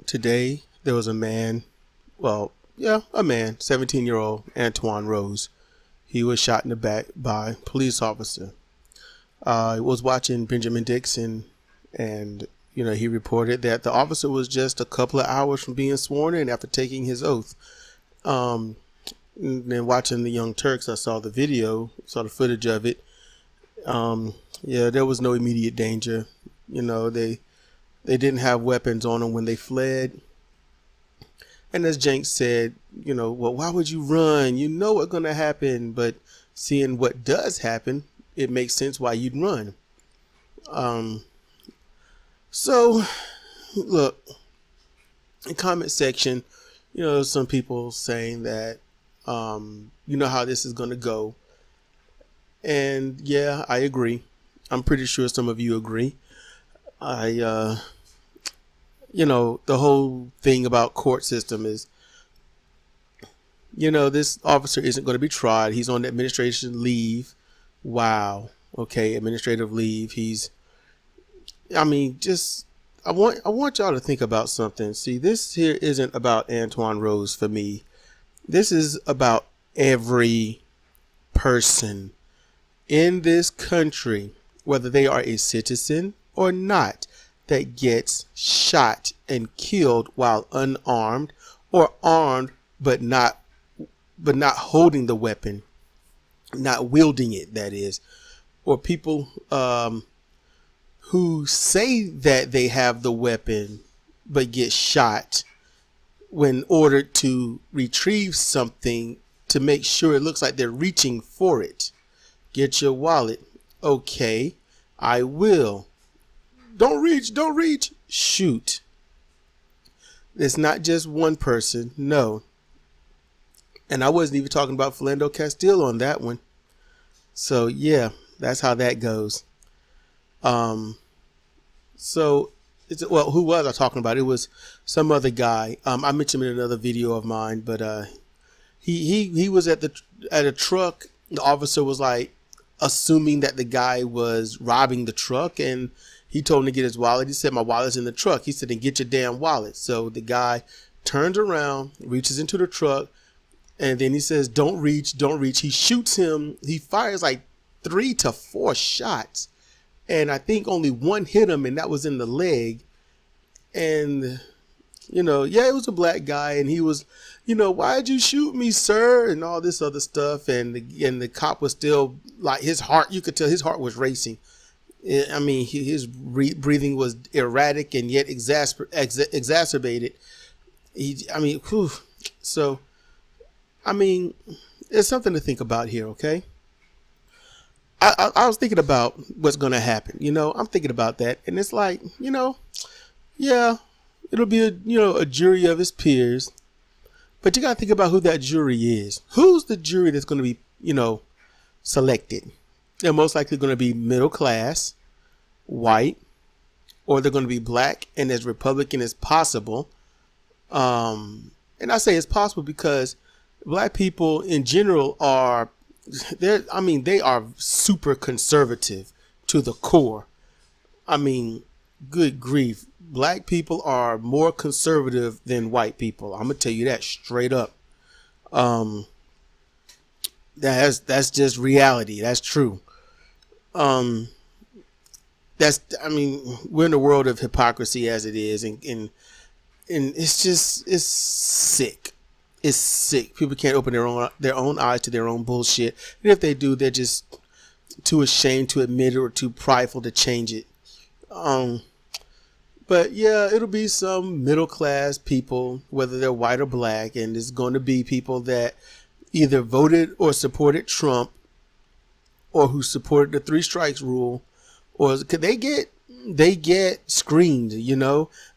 today there was a man, a man, 17-year-old Antwan Rose. He was shot in the back by a police officer. He was watching Benjamin Dixon, and he reported that the officer was just a couple of hours from being sworn in after taking his oath. And then watching the Young Turks, I saw the video, saw the footage of it. There was no immediate danger. They didn't have weapons on them when they fled. And as Jenks said, well, why would you run? You know what's going to happen. But seeing what does happen, it makes sense why you'd run. So, look, in comment section, some people saying that, how this is going to go. And yeah, I agree. I'm pretty sure some of you agree. The whole thing about court system is, this officer isn't going to be tried. He's on administration leave. Wow. Okay. Administrative leave. I want y'all to think about something. See, this here isn't about Antwan Rose for me. This is about every person in this country, whether they are a citizen or not, that gets shot and killed while unarmed or armed but not holding the weapon, not wielding it, that is, or people who say that they have the weapon but get shot when ordered to retrieve something to make sure it looks like they're reaching for it. Get your wallet. Okay, I will. Don't reach. Shoot. It's not just one person. No. And I wasn't even talking about Philando Castile on that one. So yeah, that's how that goes. Who was I talking about? It was some other guy. I mentioned him in another video of mine, but he was at a truck. The officer was like assuming that the guy was robbing the truck, and he told him to get his wallet. He said, "My wallet's in the truck." He said, "Then get your damn wallet." So the guy turns around, reaches into the truck, and then he says, don't reach. He shoots him. He fires like 3 to 4 shots. And I think only one hit him, and that was in the leg. And, it was a black guy, and he was, "Why'd you shoot me, sir?" And all this other stuff. And the cop was still like, his heart, you could tell his heart was racing. His breathing was erratic and yet exacerbated. So, there's something to think about here, okay? I was thinking about what's going to happen. I'm thinking about that. And it's like, yeah, it'll be a jury of his peers. But you got to think about who that jury is. Who's the jury that's going to be, selected? They're most likely going to be middle class, white, or they're going to be black and as Republican as possible. And I say it's possible because black people in general they are super conservative to the core. Good grief. Black people are more conservative than white people. I'm going to tell you that straight up. That's just reality. That's true. We're in a world of hypocrisy as it is. And it's sick. It's sick. People can't open their own eyes to their own bullshit. And if they do, they're just too ashamed to admit it or too prideful to change it. But yeah, it'll be some middle class people, whether they're white or black, and it's going to be people that either voted or supported Trump, or who supported the 3 strikes rule, or they get screened.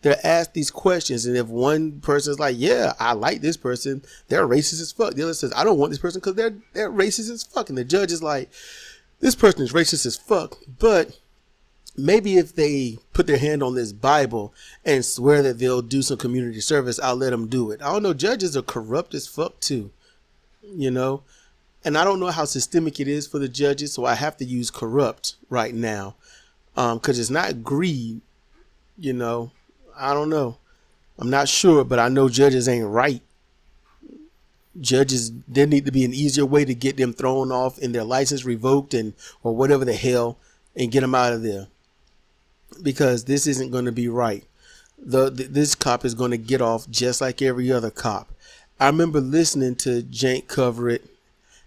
They're asked these questions, and if one person's like, "Yeah, I like this person," they're racist as fuck. The other says, "I don't want this person because they're racist as fuck," and the judge is like, "This person is racist as fuck, but maybe if they put their hand on this Bible and swear that they'll do some community service, I'll let them do it." I don't know. Judges are corrupt as fuck too, and I don't know how systemic it is for the judges, so I have to use corrupt right now. Because it's not greed, I don't know. I'm not sure, but I know judges ain't right. Judges, there need to be an easier way to get them thrown off and their license revoked and or whatever the hell, and get them out of there, because this isn't going to be right. This cop is going to get off just like every other cop. I remember listening to Jank cover it.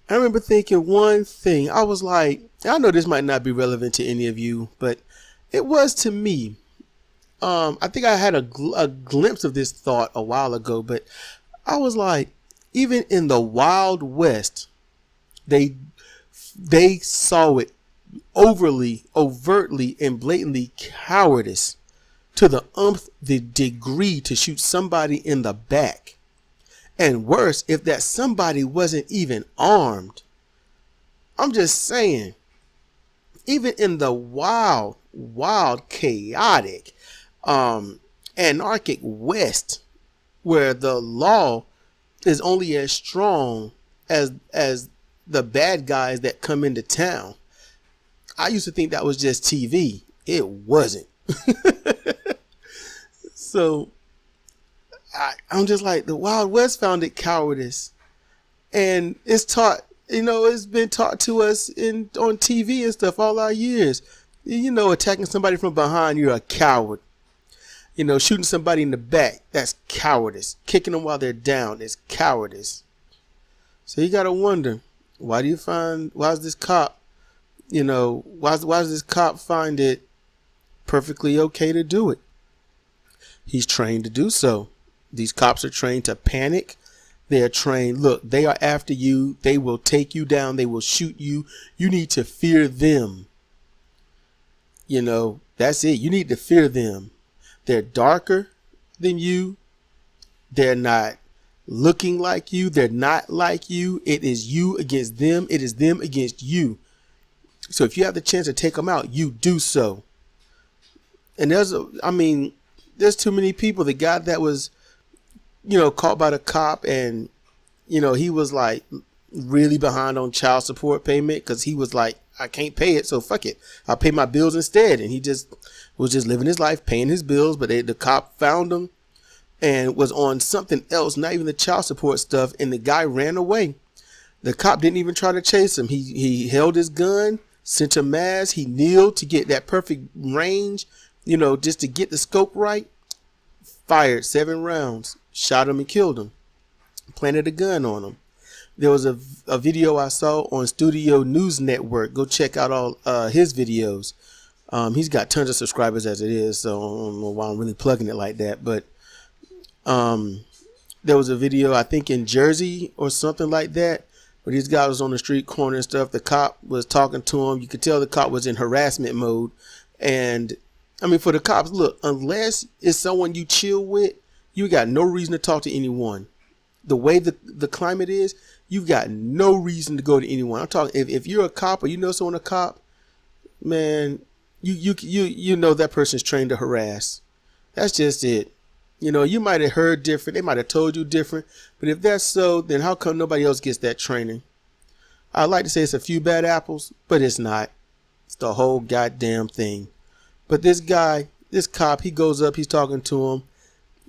I remember thinking one thing. I was like, I know this might not be relevant to any of you, but it was to me. I think I had a glimpse of this thought a while ago, but I was like, even in the Wild West, they saw it overtly and blatantly cowardice to the degree to shoot somebody in the back. And worse, if that somebody wasn't even armed. I'm just saying, even in the wild, chaotic, anarchic West, where the law is only as strong as the bad guys that come into town. I used to think that was just TV. It wasn't. So I'm just like, the Wild West found it cowardice, and it's taught. It's been taught to us on TV and stuff all our years. Attacking somebody from behind, you're a coward. Shooting somebody in the back, that's cowardice. Kicking them while they're down is cowardice. So you gotta wonder, why does this cop find it perfectly okay to do it? He's trained to do so. These cops are trained to panic. They're trained, look, they are after you. They will take you down. They will shoot you. You need to fear them. That's it. You need to fear them. They're darker than you. They're not looking like you. They're not like you. It is you against them. It is them against you. So if you have the chance to take them out, you do so. And there's too many people. The guy that was, caught by the cop, and, he was like really behind on child support payment, because he was like, I can't pay it, so fuck it, I'll pay my bills instead. And he was just living his life, paying his bills. But the cop found him and was on something else, not even the child support stuff, and the guy ran away. The cop didn't even try to chase him. He held his gun, sent a mass, he kneeled to get that perfect range, just to get the scope right, fired 7 rounds, shot him and killed him, planted a gun on him. There was a video I saw on Studio News Network. Go check out all his videos. He's got tons of subscribers as it is, so I don't know why I'm really plugging it like that. But there was a video, I think in Jersey or something like that, where these guys was on the street corner and stuff. The cop was talking to him. You could tell the cop was in harassment mode. And for the cops, look, unless it's someone you chill with, you got no reason to talk to anyone. The way the climate is, you've got no reason to go to anyone. I'm talking, if you're a cop or someone a cop, man, you know that person's trained to harass. That's just it. You might have heard different. They might have told you different. But if that's so, then how come nobody else gets that training? I'd like to say it's a few bad apples, but it's not. It's the whole goddamn thing. But this cop, he goes up, he's talking to him.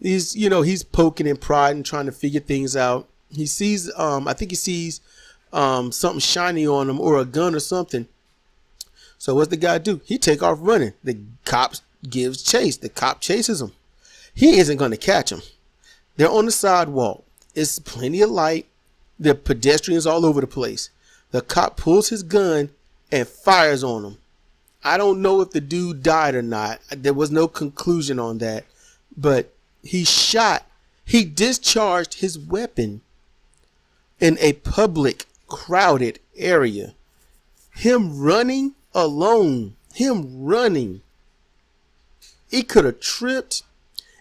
He's poking and prodding, trying to figure things out. He sees, I think he sees something shiny on him, or a gun or something. So what's the guy do? He take off running. The cop gives chase. The cop chases him. He isn't going to catch him. They're on the sidewalk. It's plenty of light. There are pedestrians all over the place. The cop pulls his gun and fires on him. I don't know if the dude died or not. There was no conclusion on that. But he discharged his weapon in a public, crowded area. Him running alone. He could have tripped.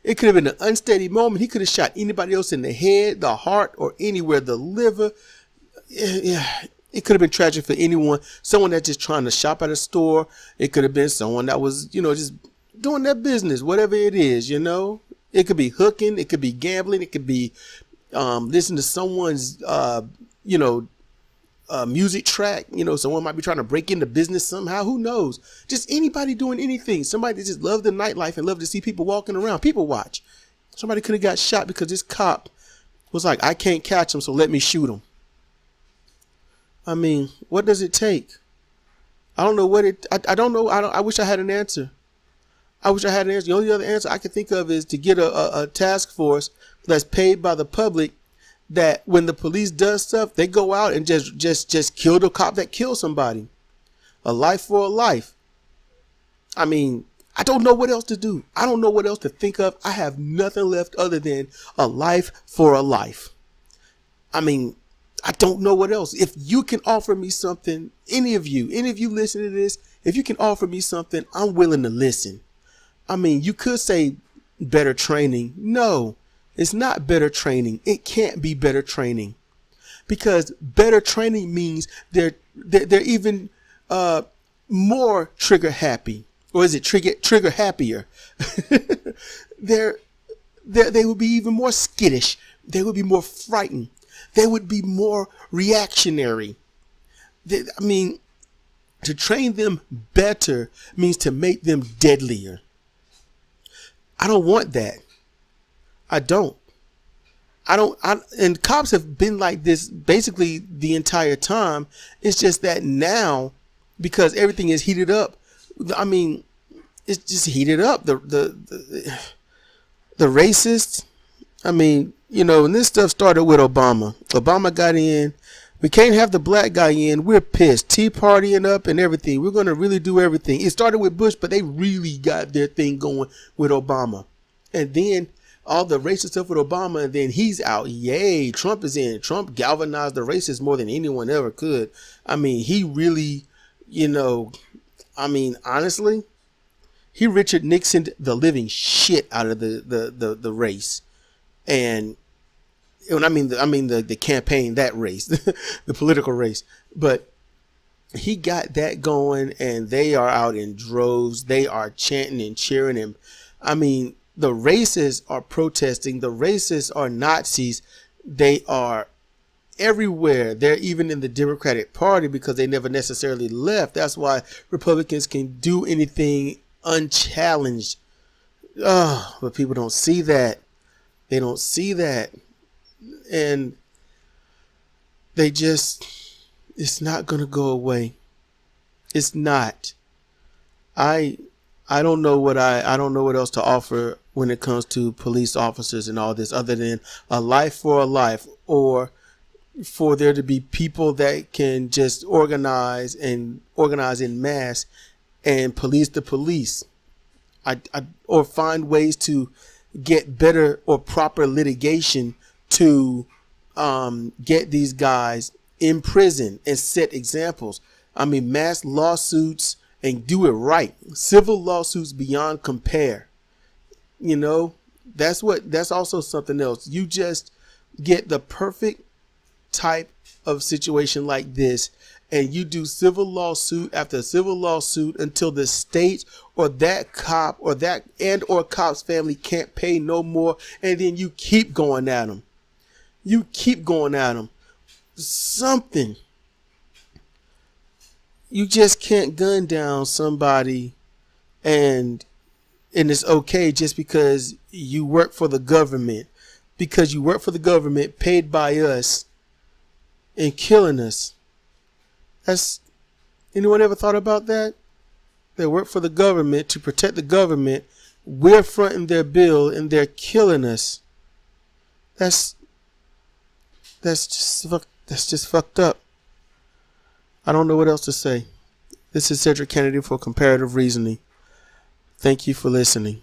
It could have been an unsteady moment. He could have shot anybody else in the head, the heart, or anywhere, the liver. Yeah, it could have been tragic for anyone. Someone that's just trying to shop at a store. It could have been someone that was, just doing their business, whatever it is, It could be hooking. It could be gambling. It could be listening to someone's, music track. Someone might be trying to break into business somehow. Who knows? Just anybody doing anything. Somebody that just love the nightlife and love to see people walking around. People watch. Somebody could have got shot because this cop was like, I can't catch him, so let me shoot him. I mean, what does it take? I don't know what it, I don't know. I wish I had an answer. I wish I had an answer. The only other answer I can think of is to get a task force that's paid by the public, that when the police does stuff, they go out and just kill the cop that killed somebody. A life for a life. I mean, I don't know what else to do. I don't know what else to think of. I have nothing left other than a life for a life. I mean, I don't know what else. If you can offer me something, any of you listening to this, if you can offer me something, I'm willing to listen. I mean, you could say better training. No, it's not better training. It can't be better training, because better training means they're even more trigger happy. Or is it trigger happier? They would be even more skittish. They would be more frightened. They would be more reactionary. I mean, to train them better means to make them deadlier. I don't want that. I don't. And cops have been like this basically the entire time. It's just that now, because everything is heated up, I mean, it's just heated up. The racists. I mean, you know, and this stuff started with Obama. Obama got in. We can't have the black guy in. We're pissed. Tea partying up and everything. We're going to really do everything. It started with Bush, but they really got their thing going with Obama. And then all the racist stuff with Obama, and then he's out. Yay, Trump is in. Trump galvanized the racists more than anyone ever could. I mean, he really, you know, I mean, honestly, he Richard Nixoned the living shit out of the race. And when I mean the campaign, that race, the political race. But he got that going, and they are out in droves. They are chanting and cheering him. I mean, the racists are protesting. The racists are Nazis. They are everywhere. They're even in the Democratic Party because they never necessarily left. That's why Republicans can do anything unchallenged. But people don't see that. They don't see that. And they just, it's not going to go away. It's not. I don't know what I don't know what else to offer when it comes to police officers and all this, other than a life for a life, or for there to be people that can just organize in mass and police the police. Or find ways to get better or proper litigation to get these guys in prison and set examples. I mean, mass lawsuits, and do it right. Civil lawsuits beyond compare. You know, that's also something else. You just get the perfect type of situation like this, and you do civil lawsuit after civil lawsuit until the state or that cop or cop's family can't pay no more, and then you keep going at them. You keep going at them. Something. You just can't gun down somebody and it's okay just because you work for the government. Because you work for the government paid by us and killing us. Anyone ever thought about that? They work for the government to protect the government. We're fronting their bill and they're killing us. That's just fucked up. I don't know what else to say. This is Cedric Kennedy for Comparative Reasoning. Thank you for listening.